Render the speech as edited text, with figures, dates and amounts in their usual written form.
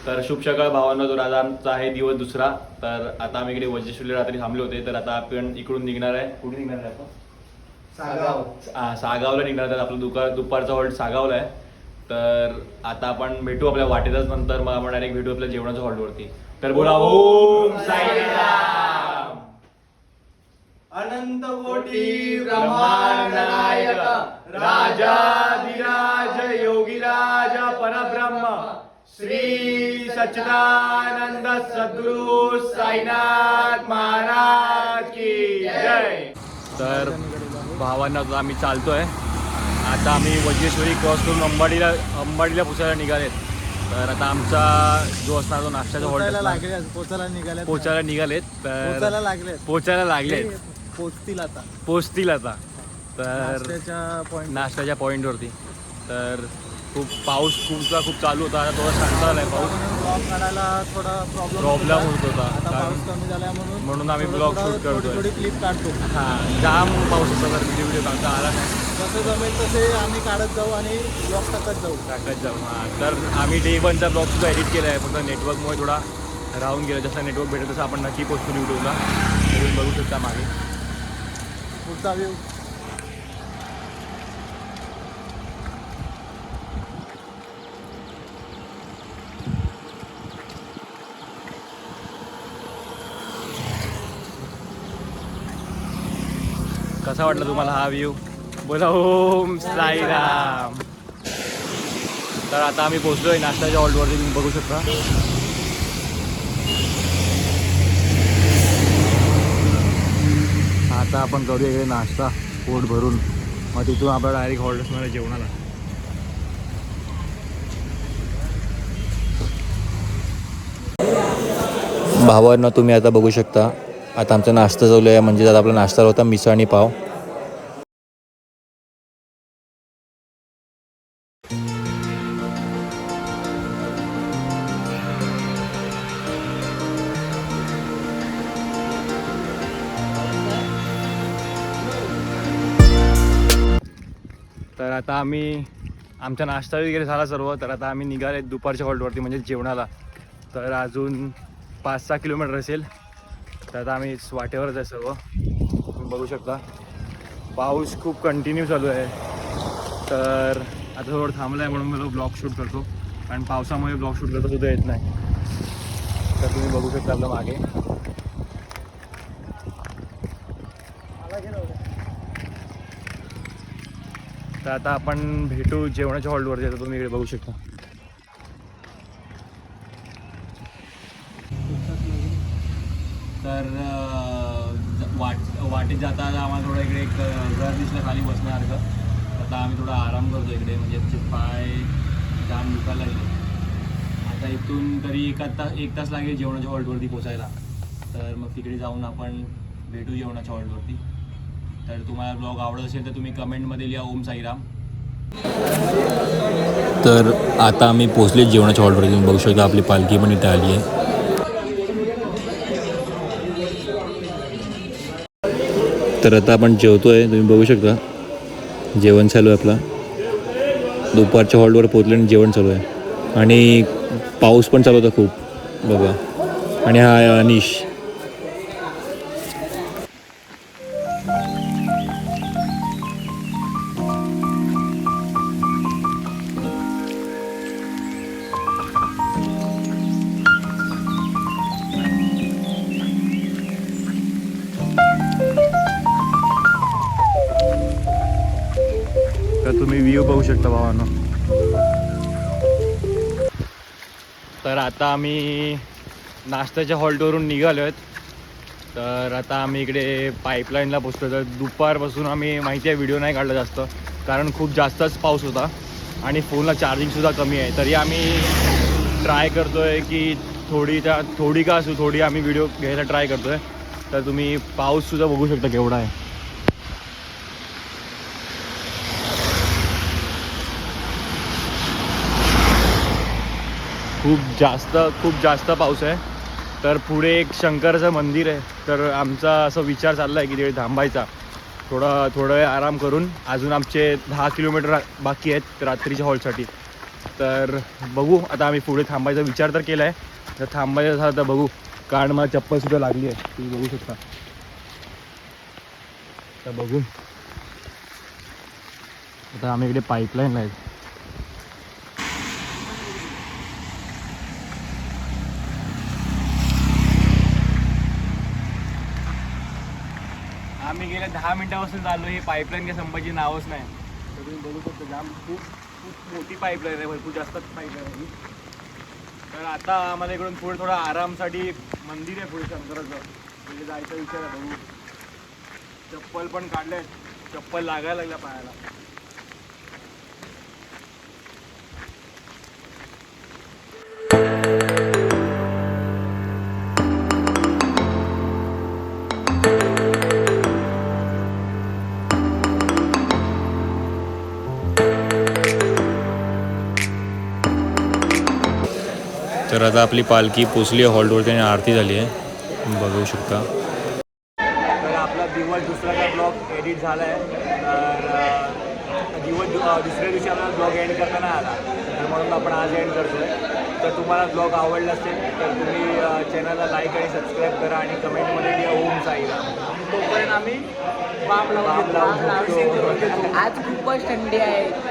तर शुभ सकाळ भावांनो, तो आज आमचा आहे दिवस दुसरा. तर आता आम्ही इकडे वज्रेश्वरी रात्री थांबले होते. तर आता आपण इकडून निघणार आहे. कुठे निघणार आहे आपण? सागावला निघणार. तर आपलं दुपारचा हॉल्ट सागावला आहे. तर आता आपण भेटू आपल्या वाटेतच. नंतर मग आपण डायरेक्ट भेटू आपल्या जेवणाच्या हॉल्टवरती. तर बोला ओम साईराम. अनंत कोटी ब्रह्मांड नायक राजाधिराज योगीराज परब्रह्म श्री सच्चिदानंद सद्गुरु साईनाथ महाराज की जय. तर भावांना आम्ही चालतोय. आता आम्ही वज्रेश्वरी क्रॉस करून अंबाडीला पोचायला निघालेत. तर आता आमचा जो असणार तो नाश्त्याचा हॉल्ट पोचायला निघालेत. तर पोचायला लागलेत. पोचतील आता. तर नाश्त्याच्या पॉईंटवरती. तर पाऊस खूप चालू होता. आता थोडा शांत झालाय पाऊस. ब्लॉग काढायला थोडा प्रॉब्लेम होत होता. पाऊस कमी झाला म्हणून आम्ही ब्लॉग शूट करतोय. थोडी क्लिप काढतो. जाम पाऊस होता. तर व्हिडिओ काढता आला नाही. जसं जमेल तसे आम्ही काढत जाऊ आणि ब्लॉग टाकत जाऊ. तर आम्ही डे 1चा ब्लॉग सुद्धा एडिट केला आहे. फक्त नेटवर्कमुळे थोडा राहून गेला. जसं नेटवर्क भेटेल तसं आपण नक्की पोस्ट करू व्हिडिओला. तुम्ही बघू शकता मागे पुढचा व्ह्यू. कसा वाटला तुम्हाला हा व्ह्यू? बोला ओम साईराम. तर आता आम्ही पोहोचलोय नाश्त्याच्या हॉल्टवरती. तुम्ही बघू शकता. आता आपण करूया इकडे नाश्ता पोट भरून. मग तिथून आपल्याला डायरेक्ट हॉल्ट असणार आहे जेवणाला. भावांना तुम्ही आता बघू शकता. आता आमचा नाश्ता चालू आहे. म्हणजे आता आपला नाश्ता होता मिसळ आणि पाव. तर आता आम्ही आमचा नाश्ता वगैरे झाला सर्व. तर आता आम्ही निघाले दुपारच्या हॉल्टवरती म्हणजे जेवणाला. तर अजून 5-6 किलोमीटर असेल. तर आता आम्ही वाटेवरच आहे सर्व. तुम्ही बघू शकता पाऊस खूप कंटिन्यू चालू आहे. तर आता थोडं थांबलं आहे म्हणून मला ब्लॉग शूट करतो. कारण पावसामुळे ब्लॉग शूट करता सुद्धा येत नाही. तर तुम्ही बघू शकता आपलं मागे. तर आता आपण भेटू जेवणाच्या हॉल्टवरती. आता तुम्ही इकडे बघू शकता. तर वाटेत जाता आम्हाला थोडं इकडे एक घर दिसलं खाली बसण्यासारखं. आता आम्ही थोडा आराम करतो इकडे. म्हणजे आमचे पाय जाम दुखायला लागले. आता इथून तरी एक तास लागेल जेवणाच्या हॉल्टवरती पोचायला. तर मग तिकडे जाऊन आपण भेटू जेवणाच्या हॉल्टवरती. तर तुम्हाला ब्लॉग आवडत असेल तर तुम्ही कमेंटमध्ये लिहा ओम साईराम. तर आता आम्ही पोचले जेवणाच्या हॉल्टवरती. तुम्ही बघू शकता आपली पालखी पण इथे आली आहे. तर आता आपण जेवतोय. तुम्ही बघू शकता जेवण चालू आहे आपला. दुपारच्या हॉल्टवर पोचले आणि जेवण चालू आहे. आणि पाऊस पण चालू होता खूप बघा. आणि हा आहे अनिश. तर तुम्ही व्ह्यू बघू शकता भावांनो. तर आता आम्ही नाश्त्याच्या हॉल्टवरून निघालो आहेत. तर आता आम्ही इकडे पाईपलाईनला पोचलो. तर दुपारपासून आम्ही माहिती आहे व्हिडिओ नाही काढला जास्त. कारण खूप जास्तच पाऊस होता आणि फोनला चार्जिंगसुद्धा कमी आहे. तरी आम्ही ट्राय करतो आहे की थोडी का असू थोडी आम्ही व्हिडिओ घ्यायला ट्राय करतो आहे. तर तुम्ही पाऊससुद्धा बघू शकता केवढा आहे. खूप जास्त पाऊस आहे. तर पुढे एक शंकराचं मंदिर आहे. तर आमचा असा विचार चालला आहे की तिथे थांबायचा. थोडा वेळ आराम करून. अजून आमचे 10 किलोमीटर बाकी आहेत रात्रीच्या हॉल्टसाठी. तर बघू आता आम्ही पुढे थांबायचा विचार तर केला आहे. तर थांबायचं झालं तर बघू, कारण मला चप्पलसुद्धा लागली आहे, तुम्ही बघू शकता. तर बघू आता आम्ही इकडे पाईपलाईन आहे. आम्ही गेल्या 10 मिनिटापासून चाललो. ही पाईपलाईन काही संपायची नावच नाही. तर तुम्ही बघू शकता जाम खूप खूप मोठी पाईपलाईन आहे, भरपूर जास्तच पाईपलाईन आहे ही. तर आता आम्हाला इकडून पुढे थोडा आरामसाठी मंदिर आहे पुढे शंकराचं, म्हणजे जायचा विचार आहे. बघू, चप्पल पण काढले, चप्पल लागायला लागल्या पायाला. तर आता आपली पालखी पोचली आहे हॉल्टवरती आणि आरती झाली आहे, बघू शकता. तर आपला दिवस दुसरा ब्लॉग एडिट झाला आहे. तर दिवस दुसऱ्या दिवशी आपला ब्लॉग एंड करता नाही आला, तर म्हणून आपण आज एंड करतो आहे. तर तुम्हाला ब्लॉग आवडला असेल तर तुम्ही चॅनलला लाईक आणि सबस्क्राईब करा आणि कमेंटमध्ये लिहा ओम साईराम. तोपर्यंत आम्ही बाम लावून बाम लावून घेतो. झोपतो. आज खूपच थंडी आहे.